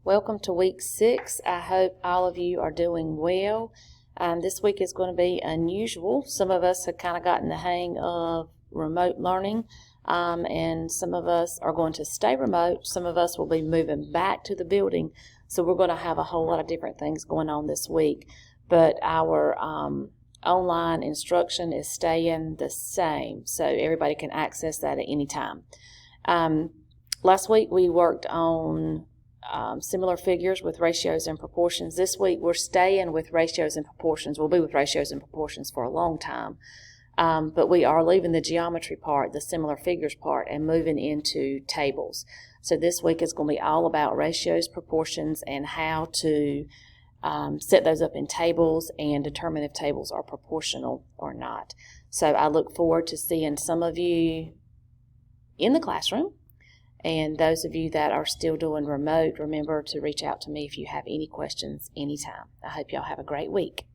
Welcome to week 6. I hope all of you are doing well. This week is going to be unusual. Some of us have kind of gotten the hang of remote learning, and some of us are going to stay remote. Some of us will be moving back to the building, so we're going to have a whole lot of different things going on this week. But our online instruction is staying the same, so everybody can access that at any time. Last week we worked on similar figures with ratios and proportions. This week we're staying with ratios and proportions. We'll be with ratios and proportions for a long time, but we are leaving the geometry part, the similar figures part, and moving into tables. So this week is going to be all about ratios, proportions, and how to set those up in tables and determine if tables are proportional or not. So I look forward to seeing some of you in the classroom. And those of you that are still doing remote, remember to reach out to me if you have any questions anytime. I hope y'all have a great week.